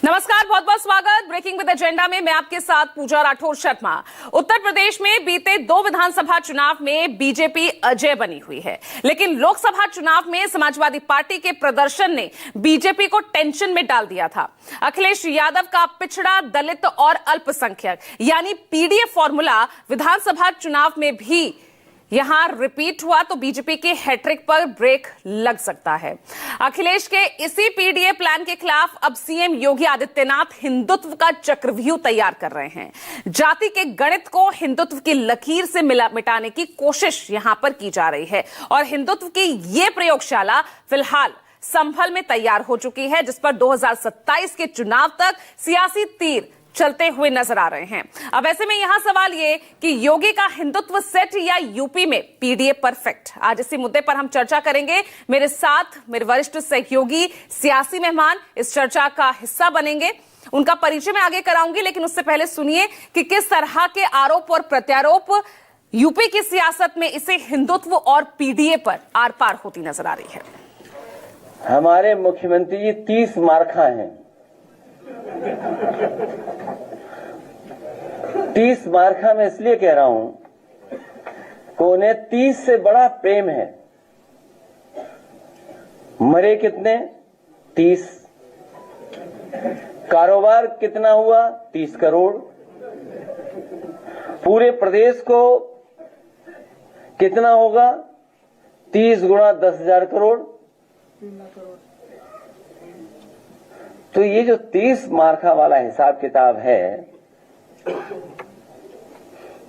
नमस्कार, बहुत बहुत स्वागत। ब्रेकिंग विद एजेंडा में मैं आपके साथ पूजा राठौर शर्मा। उत्तर प्रदेश में बीते 2 विधानसभा चुनाव में बीजेपी अजय बनी हुई है, लेकिन लोकसभा चुनाव में समाजवादी पार्टी के प्रदर्शन ने बीजेपी को टेंशन में डाल दिया था। अखिलेश यादव का पिछड़ा, दलित और अल्पसंख्यक यानी पीडीए फॉर्मूला विधानसभा चुनाव में भी यहां रिपीट हुआ तो बीजेपी के हैट्रिक पर ब्रेक लग सकता है। अखिलेश के इसी पीडीए प्लान के खिलाफ अब सीएम योगी आदित्यनाथ हिंदुत्व का चक्रव्यूह तैयार कर रहे हैं। जाति के गणित को हिंदुत्व की लकीर से मिटाने की कोशिश यहां पर की जा रही है और हिंदुत्व की यह प्रयोगशाला फिलहाल संभल में तैयार हो चुकी है, जिस पर 2027 के चुनाव तक सियासी तीर चलते हुए नजर आ रहे हैं। अब ऐसे में यहां सवाल ये कि योगी का हिंदुत्व सेट या यूपी में पीडीए परफेक्ट। आज इसी मुद्दे पर हम चर्चा करेंगे। मेरे साथ मेरे वरिष्ठ सहयोगी सियासी मेहमान इस चर्चा का हिस्सा बनेंगे। उनका परिचय मैं आगे कराऊंगी, लेकिन उससे पहले सुनिए कि किस तरह के आरोप और प्रत्यारोप यूपी की सियासत में इसे हिंदुत्व और पीडीए पर आर पार होती नजर आ रही है। हमारे मुख्यमंत्री जी 30 मार्खा हैं। 30 मार्खा में इसलिए कह रहा हूं कि उन्हें 30 से बड़ा प्रेम है। मरे कितने? 30। कारोबार कितना हुआ? 30 करोड़। पूरे प्रदेश को कितना होगा? 30 गुणा 10,000 करोड़। तो ये जो 30 मार्खा वाला हिसाब किताब है,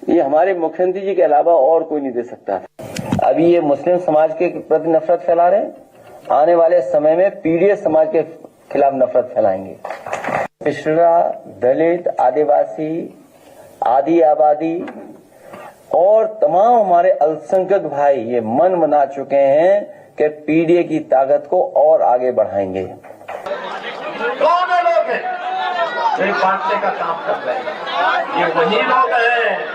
ये हमारे मुख्यमंत्री जी के अलावा और कोई नहीं दे सकता। अभी ये मुस्लिम समाज के प्रति नफरत फैला रहे हैं, आने वाले समय में पीडीए समाज के खिलाफ नफरत फैलाएंगे। पिछड़ा, दलित, आदिवासी, आदि आबादी और तमाम हमारे अल्पसंख्यक भाई ये मन बना चुके हैं कि पीडीए की ताकत को और आगे बढ़ाएंगे। कौन लोग हैं जो बांटने का काम कर रहे हैं? ये वही लोग हैं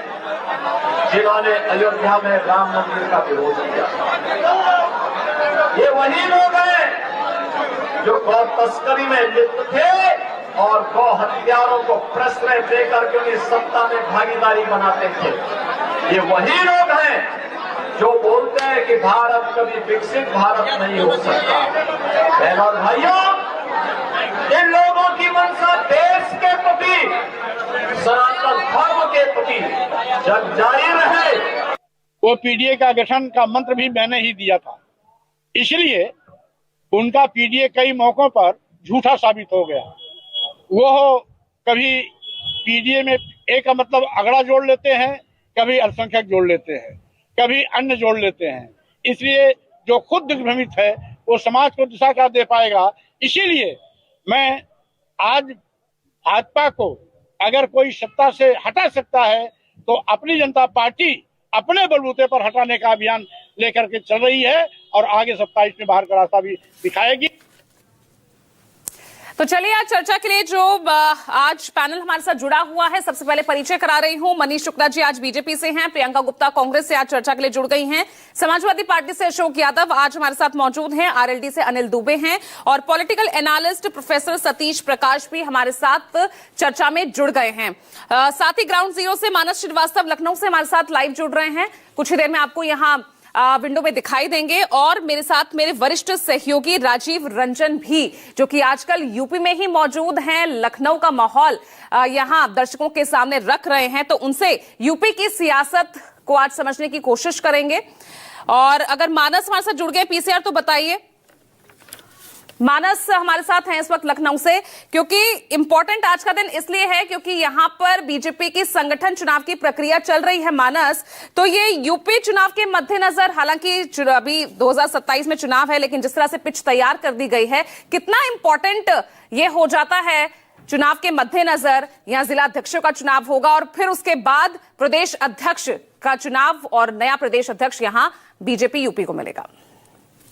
जिन्होंने अयोध्या में राम मंदिर का विरोध किया। ये वही लोग हैं जो गौ तस्करी में लिप्त थे और गौ हत्यारों को प्रश्रय देकर के उन्हें सत्ता में भागीदारी बनाते थे। ये वही लोग हैं जो बोलते हैं कि भारत कभी विकसित भारत नहीं हो सकता। बहनों और भाइयों, इन लोगों की मंशा देश के प्रति, सनातन धर्म के प्रति जग जारी रहे। वो पीडीए का गठन का मंत्र भी मैंने ही दिया था, इसलिए उनका पीडीए कई मौकों पर झूठा साबित हो गया। वो कभी पीडीए में एक का मतलब अगड़ा जोड़ लेते हैं, कभी अल्पसंख्यक जोड़ लेते हैं, कभी अन्य जोड़ लेते हैं। इसलिए जो खुद दिग्भ्रमित है वो समाज को दिशा क्या दे पाएगा। इसीलिए मैं आज भाजपा को अगर कोई सत्ता से हटा सकता है तो अपनी जनता पार्टी अपने बलबूते पर हटाने का अभियान लेकर के चल रही है और आगे 27 में बाहर का रास्ता भी दिखाएगी। तो चलिए आज चर्चा के लिए जो आज पैनल हमारे साथ जुड़ा हुआ है, सबसे पहले परिचय करा रही हूं। मनीष शुक्ला जी आज बीजेपी से हैं, प्रियंका गुप्ता कांग्रेस से आज चर्चा के लिए जुड़ गई हैं, समाजवादी पार्टी से अशोक यादव आज हमारे साथ मौजूद हैं, आरएलडी से अनिल दुबे हैं और पॉलिटिकल एनालिस्ट प्रोफेसर सतीश प्रकाश भी हमारे साथ चर्चा में जुड़ गए हैं। साथ ही ग्राउंड जीरो से मानस श्रीवास्तव लखनऊ से हमारे साथ लाइव जुड़ रहे हैं, कुछ ही देर में आपको यहाँ विंडो में दिखाई देंगे। और मेरे साथ मेरे वरिष्ठ सहयोगी राजीव रंजन भी, जो कि आजकल यूपी में ही मौजूद हैं, लखनऊ का माहौल यहां दर्शकों के सामने रख रहे हैं, तो उनसे यूपी की सियासत को आज समझने की कोशिश करेंगे। और अगर मानस हमारे साथ जुड़ गए पीसीआर तो बताइए। मानस हमारे साथ हैं इस वक्त लखनऊ से, क्योंकि इंपॉर्टेंट आज का दिन इसलिए है क्योंकि यहां पर बीजेपी की संगठन चुनाव की प्रक्रिया चल रही है। मानस, तो ये यूपी चुनाव के मद्देनजर, हालांकि अभी 2027 में चुनाव है, लेकिन जिस तरह से पिच तैयार कर दी गई है, कितना इंपॉर्टेंट ये हो जाता है चुनाव के मद्देनजर? यहां जिला अध्यक्षों का चुनाव होगा और फिर उसके बाद प्रदेश अध्यक्ष का चुनाव और नया प्रदेश अध्यक्ष यहां बीजेपी यूपी को मिलेगा।